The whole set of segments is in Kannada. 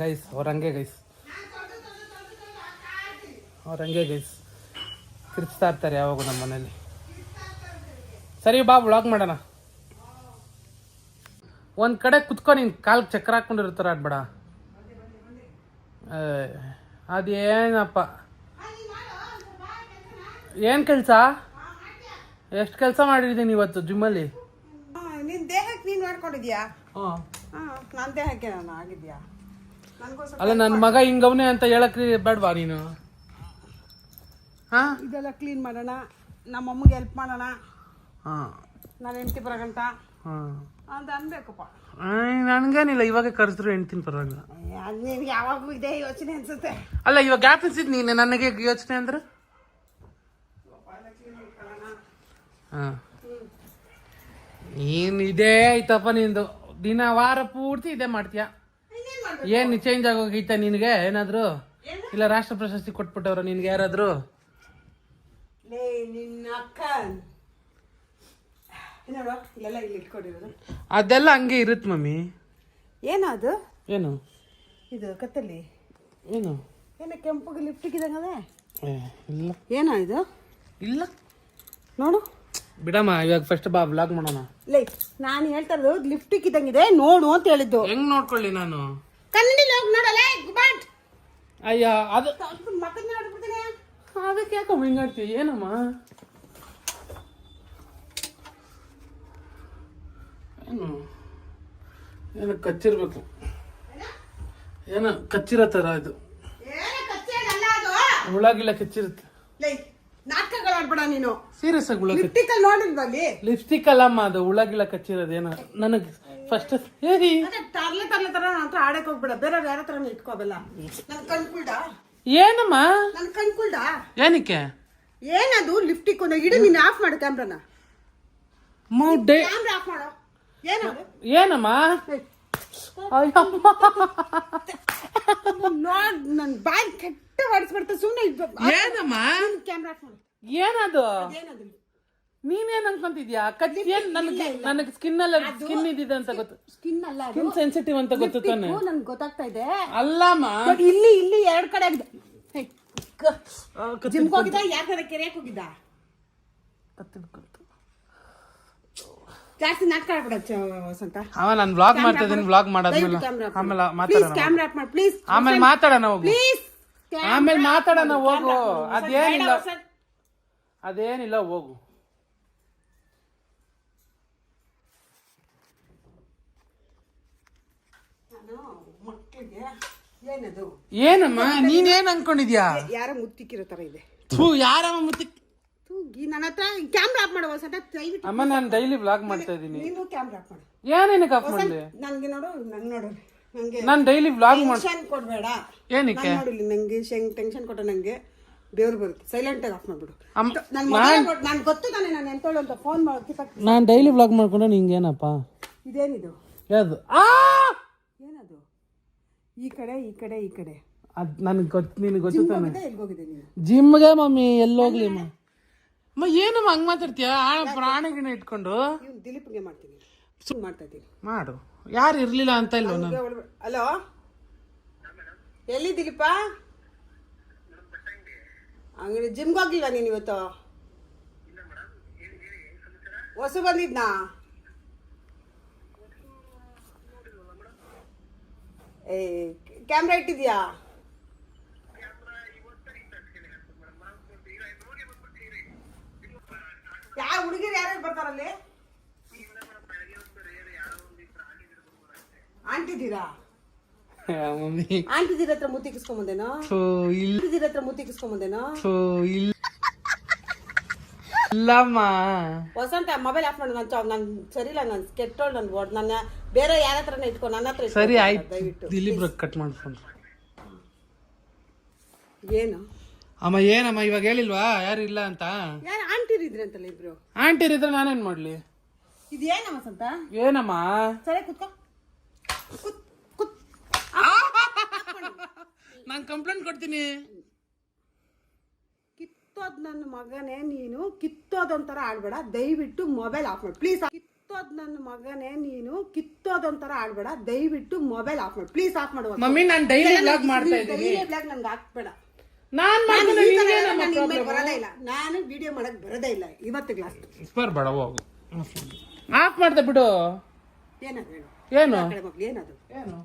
ಗೈಸ್ ಅವ್ರಂಗೆ ಗೈಸ್ ಕಿರ್ಚ್ತಾ ಇರ್ತಾರೆ ಯಾವಾಗೂ ನಮ್ಮ ಮನೇಲಿ. ಸರಿ ಬಾ ವ್ಲಾಗ್ ಮಾಡೋಣ. ಒಂದು ಕಡೆ ಕುತ್ಕೊ, ನೀನು ಕಾಲು ಚಕ್ರ ಹಾಕ್ಕೊಂಡಿರ್ತಾರ ಆಡ್ಬೇಡ. ಅದೇನಪ್ಪ ಏನು ಕೆಲಸ, ಎಷ್ಟು ಕೆಲಸ ಮಾಡಿದ್ದೀನಿ ಇವತ್ತು ಜಿಮ್ಮಲ್ಲಿ. ನಿನ್ ದೇಹಕ್ಕೆ ನೀನ್ ಮಾಡ್ಕೊಂಡಿದ್ಯಾ? ಹಾಂ ನನ್ನ ದೇಹಕ್ಕೆ ನಾನು ಆಗಿದ್ಯಾ? ಅಲ್ಲ ನನ್ನ ಮಗ ಹಿಂಗವನೇ ಅಂತ ಹೇಳಕ್ ಬೇಡವಾ ನೀನು? ಹಾಂ ಇದೆಲ್ಲ ಕ್ಲೀನ್ ಮಾಡೋಣ, ನಮ್ಮ ಅಮ್ಮಗೆ ಹೆಲ್ಪ್ ಮಾಡೋಣ, ಹಾಂ ನಾನು ಹೆಂಡತಿ ಬರಗಂಟ ಹಾಂ ಅಂತ ಅನ್ಬೇಕಪ್ಪ. ನನಗೇನಿಲ್ಲ, ಇವಾಗ ಕರೆದ್ರು ಹೆಣ್ತೀನಿ ಪರವಾಗಿಲ್ಲ. ನಿನ್ಗೆ ಯಾವಾಗೂ ಇದೇ ಯೋಚನೆ ಅನ್ಸುತ್ತೆ. ಅಲ್ಲ ಇವಾಗ ಗ್ಯಾಪ್ ಅನ್ಸಿದ್ ನೀನು ನನಗೆ ಯೋಚನೆ ಅಂದ್ರೆ. ಹಾಂ ನೀನು ಇದೇ ಐತಪ್ಪ ನಿಂದು, ದಿನ ವಾರ ಪೂರ್ತಿ ಇದೇ ಮಾಡ್ತೀಯ. ಏನು ಚೇಂಜ್ ಆಗೋಗೈತ ನಿನಗೆ ಏನಾದ್ರು? ಇಲ್ಲ ರಾಷ್ಟ್ರ ಪ್ರಶಸ್ತಿ ಕೊಟ್ಬಿಟ್ಟವ್ರ ನಿನ್ಗೆ ಯಾರಾದ್ರು? ಲೇ ನಿನ್ನ ಅಕ್ಕ ನೋಡು, ಇಲ್ಲೆಲ್ಲ ಇಲ್ಲಿ ಇಟ್ಕೊಂಡಿರೋದು ಅದೆಲ್ಲ ಹಂಗೆ ಇರುತ್ತೆ ಮಮ್ಮಿ. ಏನದು? ಏನು ಇದು ಕತ್ತಲ್ಲಿ ಏನು ಏನ ಕೆಂಪಗೆ ಲಿಫ್ಟಿಗೆ ಇದಂಗದೆ? ಇಲ್ಲ ಏನೋ ಇದು? ಇಲ್ಲ ನೋಡು ಬಿಡಮ್ಮ, ಇವಾಗ ಫಸ್ಟ್ ಬಾ ವ್ಲಾಗ್ ಮಾಡೋಣ. ಲೇ ನಾನು ಹೇಳ್ತಾ ಇರೋದು ಲಿಫ್ಟಿಕ್ ಇದ್ದಂಗಿದೆ ನೋಡು ಅಂತ ಹೇಳಿದ್ದು. ಹೆಂಗ್ ನೋಡ್ಕೊಳ್ಳಿ ನಾನು? ಕನ್ನಡಿ ಹೋಗಿ ನೋಡಲ್ಲ ಗುಬಾಟ್. ಅಯ್ಯ ಅದು ಮಕ್ಕಳ ನೋಡ್ಬಿಡ್ತೀನಿ. ಅದಕ್ಕೆ ಯಾಕಮ್ಮ ಹಿಂಗಾಡ್ತೀಯ? ಏನಮ್ಮ ಏನು ಏನೋ ಕಚ್ಚಿರ್ಬೇಕು, ಏನೋ ಕಚ್ಚಿರೋ ಥರ ಇದು ಹುಳಗಿಲ್ಲ ಕಚ್ಚಿರುತ್ತೆ. ಲೇ ನಾಟಕಗಳು ಆಡ್ಬೇಡ ನೀನು. ಸೀರಿಯಸ್ ಆಗಿ ಹುಳ ಲಿಫ್ಟಿಕ್ ಅಲ್ಲಿ ನೋಡಿಲ್ವಲ್ಲಿ? ಲಿಪ್ಸ್ಟಿಕ್ ಅಲ್ಲಮ್ಮ, ಅದು ಹುಳಗಿಲ್ಲ ಕಚ್ಚಿರೋದೇನೋ. ನನಗೆ ಫಸ್ಟ್ ಹೇಳಿ ತರ್ಲೆ ತರ ನನ್ನ ಹತ್ರ ಆಡಕ್ ಹೋಗ್ಬೇಡ, ಬೇರೆ ಯಾರ ಹತ್ರ ಇಟ್ಕೋಬೇಡ. ನನ್ ಕಣ್ಕುಳ್ಡ ಏನಮ್ಮ, ನನ್ ಕಣ್ಕುಳ್ಡ ಏನಕ್ಕೆ? ಏನದು ಲಿಫ್ಟಿಕ್ ಇಡು. ನೀನ್ ಆಫ್ ಮಾಡು ಕ್ಯಾಮ್ರಾನ. ಕ್ಯಾಮ್ರಾ ಆಫ್ ಮಾಡು. ಏನದು? ಏನಮ್ಮ ನೋಡ್ ನನ್ ಬಾಯ್ ಕೆಟ್ಟ ಹೊಡಿಸ್ಬಿಡ್ತ. ಸುಮ್ನೆ ಏನಮ್ಮ ಕ್ಯಾಮ್ರಾ ಆಫ್ ಮಾಡು. ಏನದು? ಏನದು? ನೀನೇನ್ ಅನ್ಕೊಂತಿದ್ಯಾ? ನನಗೆ ಸ್ಕಿನ್ ಇದಿದೆ ಅಂತ ಗೊತ್ತು. ಸ್ಕಿನ್ ಅಲ್ಲ, ಸ್ಕಿನ್ ಸೆನ್ಸಿಟಿವ್ ಅಂತ ಗೊತ್ತು ತಾನೆ. ನನ್ಗೆ ಗೊತ್ತಾಗ್ತಾ ಇದೆ. ಅಲ್ಲಮ್ಮ ಇಲ್ಲಿ ಎರಡ್ ಕಡೆ ಆಗಿದೆ. ಜಿಮ್ಗೆ ಹೋಗಿದ್ದ? ಯಾರ ಕಡೆ ಕೆರೆಯಕ್ ಹೋಗಿದ್ದ? ಜಾಸ್ತಿ ನಾಟಕ ಆಡ್ಬೇಡ ವಸಂತ. ನಾನು ವ್ಲಾಗ್ ಮಾಡ್ತಾ ಇದ್ದೀನಿ. ವ್ಲಾಗ್ ಮಾಡಾದ್ಮೇಲೆ ಆಮೇಲೆ ಮಾತಾಡೋಣ. ಕ್ಯಾಮ್ರಾ ಆಫ್ ಮಾಡು ಪ್ಲೀಸ್. ಆಮೇಲೆ ಮಾತಾಡೋಣ ಹೋಗು. ಪ್ಲೀಸ್ ಆಮೇಲೆ ಮಾತಾಡೋಣ ಹೋಗು. ಅದೇನಿಲ್ಲ ಹೋಗು. ಮಕ್ಕಳಿಗೆ ಏನದು? ಏನಮ್ಮ ನೀನೇನ್ ಅನ್ಕೊಂಡಿದ್ಯಾ? ಯಾರ ಮುತ್ತಿಕ್ಕಿರೋ ತರ ಇದೆ. ಯಾರಮ್ಮ ಮುತ್ತಿಕ್? ನನ್ನ ಹತ್ರ ಕ್ಯಾಮ್ರಾ ಆಫ್ ಮಾಡುವ ದಯವಿಟ್ಟು. ಅಮ್ಮ ನಾನು ಡೈಲಿ ವ್ಲಾಗ್ ಮಾಡ್ತಾ ಇದ್ದೀನಿ. ನೀನು ಕ್ಯಾಮ್ರಾ ಆಫ್ ಮಾಡು. ಏನೇನಕ್ಕೆ ಆಫ್ ಮಾಡ್ಲಿ? ನಂಗೆ ನೋಡು, ನೋಡು ನಂಗೆ ನಾನು ಡೈಲಿ ವ್ಲಾಗ್ ಟೆನ್ಷನ್ ಕೊಡ್ಬೇಡ. ಏನಕ್ಕೆ? ನೋಡಿಲ್ಲ ನಂಗೆ ಟೆನ್ಷನ್ ಕೊಟ್ಟ ನಂಗೆ ದೇವ್ರು ಬರುತ್ತೆ. ಸೈಲೆಂಟ್ ಆಗಿ ಆಫ್ ಮಾಡ್ಬಿಡು. ನಾನು ಗೊತ್ತು ತಾನೆ ನಾನು ಎಂತೋಳು ಅಂತ ಫೋನ್ ಮಾಡಿ. ನಾನು ಡೈಲಿ ವ್ಲಾಗ್ ಮಾಡ್ಕೊಂಡ್ರೆ ನಿಂಗೇನಪ್ಪ? ಇದೇನಿದು? ಯಾವುದು? ಏನದು? ಈ ಕಡೆ ಈ ಕಡೆ ಈ ಕಡೆ ಅದು ನನಗೆ ಗೊತ್ತು. ನಿನಗೆ ಗೊತ್ತು ತಾನೆ? ಎಲ್ಗೋಗಿದೆ ನೀನು? ಜಿಮ್ಗೆ ಮಮ್ಮಿ ಎಲ್ಲೋಗ್ಲಿ ಅಮ್ಮ. ಏನಮ್ಮ ಹಂಗ್ ಮಾತಾಡ್ತೀಯ? ಪ್ರಾಣಿಗಿನ ಇಟ್ಕೊಂಡು ಇವ್ನು ದಿಲೀಪ್ಗೆ ಮಾಡ್ತೀನಿ, ಮಾಡ್ತಾ ಇದ್ದೀನಿ. ಮಾಡು. ಯಾರು ಇರ್ಲಿಲ್ಲ ಅಂತ ಇಲ್ವ? ಹಲೋ, ಎಲ್ಲಿ ದಿಲೀಪ? ಅಂಗಡಿ ಜಿಮ್ಗೆ ಹೋಗಿಲ್ಲ ನೀನು ಇವತ್ತು? ಹೊಸ ಬಂದಿದ್ನಾ? ಏ ಕ್ಯಾಮ್ರಾ ಇಟ್ಟಿದ್ಯಾ? ಯಾವ ಹುಡುಗಿರು ಯಾರು ಬರ್ತಾರಲ್ಲಿ? ಆಂಟಿದ್ದೀರಾ? ಆಂಟಿದಿರ ಹತ್ರ ಮುತ್ತಿಕ್ಕಿಸ್ಕೊಂಬಂದೇನೋ? ಇಲ್ದಿರ ಹತ್ರ ಮುತ್ತಿಕ್ಕಿಸ್ಕೊಂಬಂದೇನೋ? ಇಲ್ಲಮ್ಮ ವಸಂತ ಮೊಬೈಲ್ ಆಫ್ ಮಾಡು. ನಾನು ಸರಿ ಇಲ್ಲ, ನಾನು ಕೆಟ್ಟೋಳು. ನನ್ನ ಬೇರೆ ಯಾರ ಹತ್ರನೇ ಇಟ್ಕೊ, ನನ್ನ ಹತ್ರ ಸರಿ ಆಯ್ತು. ದಯವಿಟ್ಟು ದಿಲೀಪ್ ಕಟ್ ಮಾಡ್ಕೊಂಡು. ಏನು ಅಮ್ಮ? ಏನಮ್ಮ ಇವಾಗ ಹೇಳಿಲ್ವಾ ಯಾರು ಇಲ್ಲ ಅಂತ? ಯಾರು ಆಂಟಿರ್ ಇದ್ರಿ ಅಂತಲ್ಲ ಇಬ್ರು? ಆಂಟಿರ್ ಇದ್ರೆ ನಾನೇನ್ ಮಾಡ್ಲಿ? ಇದೇನಮ್ಮ ವಸಂತ? ಏನಮ್ಮ? ಸರಿ ಕುತ್ಕೋ. ನಾನು ಕಂಪ್ಲೇಂಟ್ ಕೊಡ್ತೀನಿ. ಕಿತ್ತೋದ್ ನನ್ನ ಮಗನೇ ನೀನು. ಕಿತ್ತೋದೊಂಥರ ಆಡ್ಬೇಡ. ದಯವಿಟ್ಟು ಮೊಬೈಲ್ ಆಫ್ ಮಾಡು ಪ್ಲೀಸ್. ಕಿತ್ತೋದ್ ನನ್ನ ಮಗನೇ ನೀನು ಕಿತ್ತೋದೊಂಥರ ಆಡ್ಬೇಡ ದಯವಿಟ್ಟು ಮೊಬೈಲ್ ಆಫ್ ಮಾಡು ಪ್ಲೀಸ್ ಆಫ್ ಮಾಡುವ ಮಮ್ಮಿ ನಾನು ಡೈಲಿ ಬ್ಲಾಗ್ ಮಾಡ್ತಾ ಇದ್ದೀನಿ ಡೈಲಿ ಬ್ಲಾಗ್ ನನ್ಗೆ ಹಾಕ್ಬೇಡ ನಾನು ಬರೋದೇ ಇಲ್ಲ ನಾನು ವಿಡಿಯೋ ಮಾಡಕ್ ಬರೋದೇ ಇಲ್ಲ ಇವತ್ತು ಗ್ಲಾಸ್ ಬರ್ಬೇಡ ಹೋಗು ಆಫ್ ಮಾಡ್ದೆ ಬಿಡು ಏನದು ಹೇಳು ಏನು ಮಕ್ಳು ಏನದು ಏನು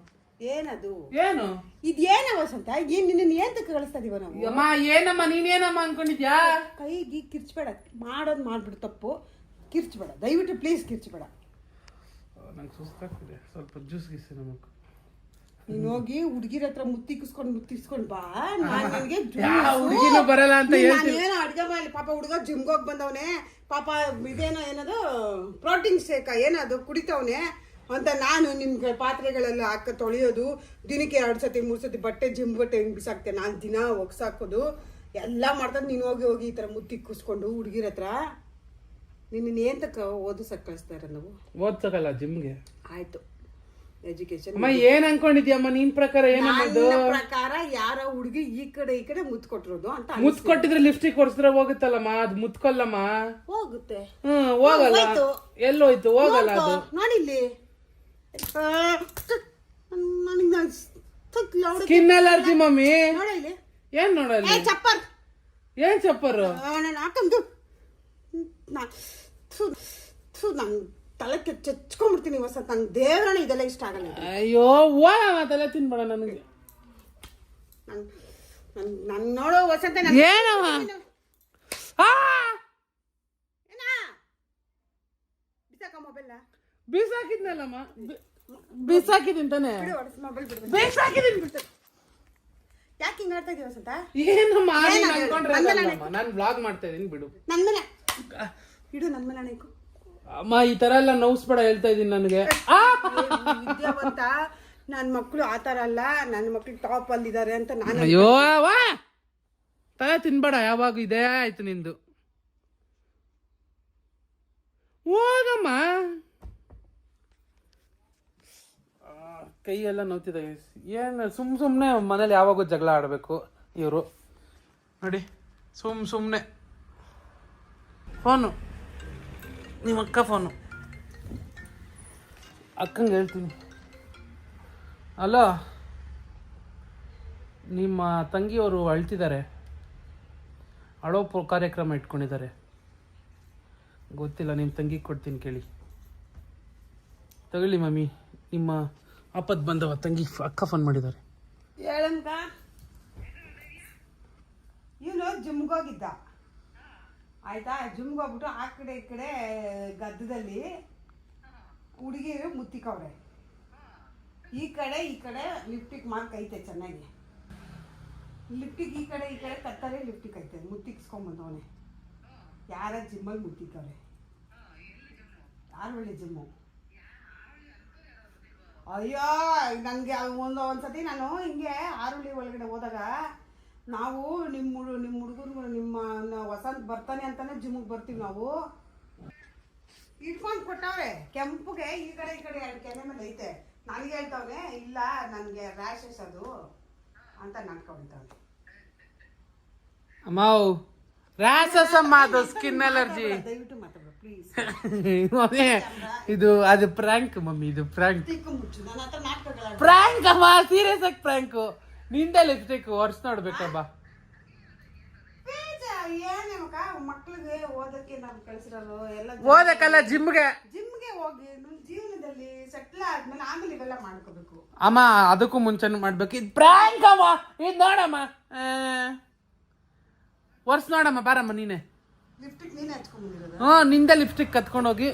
ಏನದು ಏನು ಇದೇನ ವಸಂತ ಏನ್ ನಿನ್ನ ಏನ್ ತಕ್ಕ ಕಳಿಸ್ತಾ ಇದೀವ ನಾವು ಅಮ್ಮ ಏನಮ್ಮ ನೀನೇನಮ್ಮ ಅನ್ಕೊಂಡಿದ್ಯಾ ಕೈಗೆ ಕಿರ್ಚ್ಬೇಡ ಮಾಡೋದು ಮಾಡ್ಬಿಡು ತಪ್ಪು ಕಿರ್ಚ್ಬೇಡ ದಯವಿಟ್ಟು ಪ್ಲೀಸ್ ಕಿರ್ಚ್ಬೇಡ ನಂಗೆ ಸುಸ್ತಾಗ್ತಿದೆ ಸ್ವಲ್ಪ ಜ್ಯೂಸ್ ಗೀಸಿ ನಮಕ್ ನೀನ್ ಹೋಗಿ ಹುಡುಗಿರ ಹತ್ರ ಮುತ್ತಿಸ್ಕೊಂಡ್ ಬಾ ನಾನ್ ನನಗೆ ಹುಡುಗಿನೂ ಬರಲ್ಲ ಅಂತ ನಾನೇನೋ ಅಡ್ಗೆ ಮಾಡಿ ಪಾಪ ಹುಡುಗ ಜಿಮ್ಗೆ ಹೋಗಿ ಬಂದವನೆ ಪಾಪ ಇದೇನೋ ಏನದು ಪ್ರೋಟೀನ್ ಶೇಕ ಏನದು ಕುಡಿತವನೆ ಅಂತ ನಾನು ನಿಮ್ಗೆ ಪಾತ್ರೆಗಳೆಲ್ಲ ತೊಳೆಯೋದು ದಿನಕ್ಕೆ 2 ಸತಿ 3 ಸತಿ ಬಟ್ಟೆ ಜಿಮ್ ಬಟ್ಟೆ ಹಿಂಗೆ ಬಿಸಾಕ್ತೇನೆ ನಾನು ದಿನ ಒಗ್ಸಾಕೋದು ಎಲ್ಲ ಮಾಡ್ತದ ನೀನು ಹೋಗಿ ಈ ಥರ ಮುತ್ತಿಕ್ಕಿಸ್ಕೊಂಡು ಹುಡುಗಿರ ಹತ್ರ ನಿನ್ನ ಏನ್ ತಕ್ಕ ಓದಿಸಕ್ ಕಳಿಸ್ತಾ ಇರೋದು ನಾವು ಓದ್ಸಕಲ್ಲ ಜಿಮ್ಗೆ ಆಯ್ತು ಎಜುಕೇಶನ್ ಅಮ್ಮ ಏನ್ ಅನ್ಕೊಂಡಿದ್ಯಮ್ಮ ನಿನ್ ಪ್ರಕಾರ ಏನಮ್ಮದು ಪ್ರಕಾರ ಯಾರೋ ಹುಡುಗಿ ಈ ಕಡೆ ಮುತ್ಕೊಟ್ಟಿರೋದು ಅಂತ ಮುತ್ಕೊಟ್ಟಿದ್ರೆ ಲಿಪ್ಸ್ಟಿಕ್ ಹೊಡ್ಸಿದ್ರೆ ಹೋಗುತ್ತಲ್ಲಮ್ಮ ಅದು ಮುತ್ಕೊಲ್ಲಮ್ಮ ಹೋಗುತ್ತೆ ಹೋಗಲ್ಲ ಎಲ್ಲೋಯ್ತು ಹೋಗಲ್ಲ ಅದು ನೋಡಿಲ್ಲಿ ಸ್ಕಿನ್ ಅಲರ್ಜಿ ಮಮ್ಮಿ ನೋಡಿಲ್ಲಿ ಏನ್ ನೋಡಲ್ಲ ಚಪ್ಪರ್ ಏನ್ ಚಪ್ಪರು ನಾನು ಹಾಕಂದು ನಂಗೆ ತಲೆ ಚಚ್ಕೊಂಡ್ಬಿಡ್ತೀನಿ ವಸಂತ ನಂಗೆ ದೇವರಣ ಇದೆಲ್ಲ ಇಷ್ಟ ಆಗಲ್ಲ ಅಯ್ಯೋ ಅದೆಲ್ಲ ತಿನ್ಬೇಡ ನನಗೆ ನನ್ ನೋಡೋ ವಸಂತ ಏನವ ಬಿಸಾಕ ಮೊಬೈಲ್ ಬೀಸಾಕಿದ್ನಲ್ಲಮ್ಮ ಬೀಸಾಕಿದ್ದೀನಿ ತಾನೆ ಮೊಬೈಲ್ ಬಿಡು ಬೀಸಾಕಿದ್ದೀನಿ ಬಿಟ್ಟು ಯಾಕೆ ಹಿಂಗ್ ಆಡ್ತಾ ಇದೀವಿ ವಸಂತ ಏನಮ್ಮ ನಾನು ಬ್ಲಾಗ್ ಮಾಡ್ತಾ ಇದೀನಿ ಬಿಡು ನನ್ ಮೇಲೆ ಇಡು ನನ್ ಮೇಲೆ ಅಣೆಕು ಅಮ್ಮ ಈ ತರ ಎಲ್ಲ ನೋವ್ಸ್ಬೇಡ ಹೇಳ್ತಾ ಇದೀನಿ ನನಗೆ ವಿದ್ಯಾವಂತ ನನ್ನ ಮಕ್ಕಳು ಆತರ ಅಲ್ಲ ನನ್ನ ಮಕ್ಳು ಟಾಪ್ ಅಲ್ಲಿದ್ದಾರೆ ಅಂತ ನಾನು ಅಯ್ಯೋ ವಾ ತಲೆ ತಿನ್ಬೇಡ ಯಾವಾಗ ಇದೇ ಆಯ್ತು ನಿಂದು ಹೋಗಮ್ಮ ಕೈ ಎಲ್ಲ ನೋವ್ತಿದೆ ಏನು ಸುಮ್ಮನೆ ಮನೇಲಿ ಯಾವಾಗೂ ಜಗಳ ಆಡಬೇಕು ಇವರು ನೋಡಿ ಸುಮ್ಮನೆ ಫೋನು ನಿಮ್ಮ ಅಕ್ಕ ಫೋನು ಅಕ್ಕಂಗೆ ಹೇಳ್ತೀನಿ ಅಲೋ ನಿಮ್ಮ ತಂಗಿಯವರು ಅಳ್ತಿದ್ದಾರೆ ಅಳೋ ಕಾರ್ಯಕ್ರಮ ಇಟ್ಕೊಂಡಿದ್ದಾರೆ ಗೊತ್ತಿಲ್ಲ ನಿಮ್ಮ ತಂಗಿಗೆ ಕೊಡ್ತೀನಿ ಕೇಳಿ ತಗೊಳ್ಳಿ ಮಮ್ಮಿ ನಿಮ್ಮ ಆಪತ್ ಬಂದವ ತಂಗಿ ಅಕ್ಕ ಫೋನ್ ಮಾಡಿದ್ದಾರೆ ಹೇಳಂಕ ಇವನು ಜಿಮ್ಗೋಗಿದ್ದ ಆಯ್ತಾ ಜಿಮ್ಗೆ ಹೋಗ್ಬಿಟ್ಟು ಆ ಕಡೆ ಈ ಕಡೆ ಗದ್ದದಲ್ಲಿ ಹುಡುಗಿರು ಮುತ್ತಿಕವ್ರೆ ಈ ಕಡೆ ಲಿಫ್ಟಿಗೆ ಮಾರ್ಕ್ ಐತೆ ಚೆನ್ನಾಗಿ ಲಿಫ್ಟಿಗೆ ಈ ಕಡೆ ಕತ್ತಲೆ ಲಿಫ್ಟಿಗೆ ಐತೆ ಮುತ್ತಿಕ್ಸ್ಕೊಂಬಂದವನೆ ಯಾರ ಜಿಮ್ಮಲ್ಲಿ ಮುತ್ತಿಕವ್ರೆ ಯಾರು ಒಳ್ಳೆ ಜಿಮ್ಮು ಅಯ್ಯೋ ನನಗೆ ಒಂದ್ಸತಿ ನಾನು ಹಿಂಗೆ ಆರುಳ್ಳಿ ಒಳಗಡೆ ಹೋದಾಗ ನಾವು ನಿಮ್ಮ ಹುಡುಗರು ನಿಮ್ಮ ವಸಂತ ಬರ್ತಾನೆ ಅಂತಾನೆ ಜಿಮ್ಗೆ ಬರ್ತೀವಿ ನಾವು ಇಟ್ಕೊಂಡು ಕೊಟ್ಟವ್ರೆ ಕೆಂಪುಗೆ ಈ ಕಡೆ ಎರಡು ಕೆನೆ ಮೇಲೆ ಐತೆ ನನಗೆ ಹೇಳ್ತವ್ರೆ ಇಲ್ಲ ನನಗೆ ರ್ಯಾಷಸ್ ಅದು ಅಂತ ನಾಟಕ ಹೊಡಿತಾವೆ ಅಮ್ಮ ರ್ಯಾಷಸ್ ಅಮ್ಮ ಅದು ಸ್ಕಿನ್ ಅಲರ್ಜಿ ದಯವಿಟ್ಟು ಮಾತಾಡ ಪ್ಲೀಸ್ ಇದು ಅದು ಪ್ರಾಂಕ್ ಮಮ್ಮಿ ಇದು ಪ್ರಾಂಕ್ ಮುಚ್ಚು ನನ್ನ ಹತ್ರ ನಾಟಕಗಳ ಪ್ರಾಂಕ್ ಅಮ್ಮ ಸೀರಿಯಸ್ ಆಗಿ ಪ್ರಾಂಕ್ ನಿಂದ ಲಿಪ್ಸ್ಟಿಕ್ ಒರ್ಸ್ ನೋಡ್ಬೇಕಬ್ಬ ಏನಕ್ಕ ಮಕ್ಳಿಗೆ ಓದಕ್ಕೆ ನಾವು ಕಳಿಸಿರೋದು ಎಲ್ಲ ಓದಕ್ಕಲ್ಲ ಜಿಮ್ಗೆ ಹೋಗಿ ನನ್ನ ಜೀವನದಲ್ಲಿ ಸೆಟ್ಲ್ ಆದ್ಮೇಲೆ ಆಮೇಲೆ ಇವೆಲ್ಲ ಮಾಡ್ಕೋಬೇಕು ಅಮ್ಮ ಅದಕ್ಕೂ ಮುಂಚೆನೂ ಮಾಡ್ಬೇಕು ಇದು ಪ್ರಾಂಕ್ ಅಮ್ಮ ಇದು ನೋಡಮ್ಮ ಒರ್ಸ್ ನೋಡಮ್ಮ ಬಾರಮ್ಮ ನೀನೆ ಲಿಪ್ಸ್ಟಿಕ್ ನೀನೇ ಹಚ್ಕೊಂಡ್ಬಂದಿರೋದು ನಿಂದ ಲಿಪ್ಸ್ಟಿಕ್ ಕತ್ಕೊಂಡು ಹೋಗಿ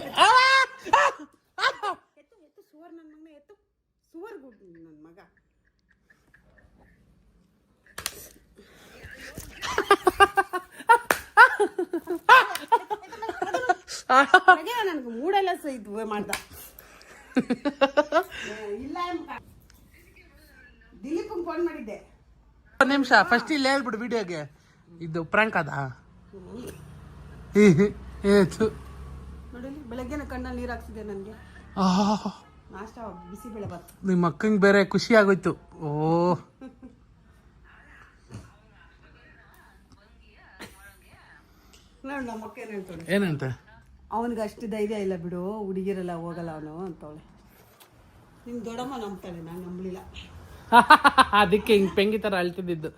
ಸುವರ್ ನನ್ನ ಮಗನ ಸುವರ್ ಗುಡ್ ನನ್ನ ಮಗ ನನಗೆ ಮೂಡೆಲ್ಲ ಇದು ಮಾಡ್ದ ಇಲ್ಲ ದಿಲೀಪ್ ಫೋನ್ ಮಾಡಿದ್ದೆ ಒಂದು ನಿಮಿಷ ಫಸ್ಟ್ ಇಲ್ಲಿ ಹೇಳ್ಬಿಡು ವಿಡಿಯೋಗೆ ಇದು ಪ್ರಾಂಕ್ ಅದ ನೋಡಿ ಬೆಳಗ್ಗೆನ ಕಣ್ಣಲ್ಲಿ ನೀರು ಹಾಕ್ಸಿದೆ ನನಗೆ ನಾಷ್ಟ ಬಿಸಿಬೇಳೆ ಬಾತ್ ನಿಮ್ಮ ಅಕ್ಕಂಗೆ ಬೇರೆ ಖುಷಿ ಆಗೋಯ್ತು ಓ ನೋಡಿ ನಮ್ಮ ಅಕ್ಕ ಏನು ಹೇಳ್ತಾಳೆ ಏನಂತ ಅವನಿಗೆ ಅಷ್ಟು ಧೈರ್ಯ ಇಲ್ಲ ಬಿಡು, ಹುಡುಗಿರೆಲ್ಲ ಹೋಗಲ್ಲ ಅವನು ಅಂತವಳೆ. ನಿಮ್ಮ ದೊಡ್ಡಮ್ಮ ನಂಬ್ತಾಳೆ, ನಾನು ನಂಬಲಿಲ್ಲ. ಅದಕ್ಕೆ ಹಿಂಗೆ ಪೆಂಗಿ ಥರ ಅಳ್ತಿದ್ದಿದ್ದು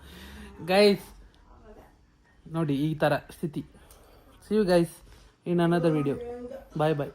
ಗೈಸ್. ನೋಡಿ ಈ ಥರ ಸ್ಥಿತಿ. See you guys in another video. Bye bye.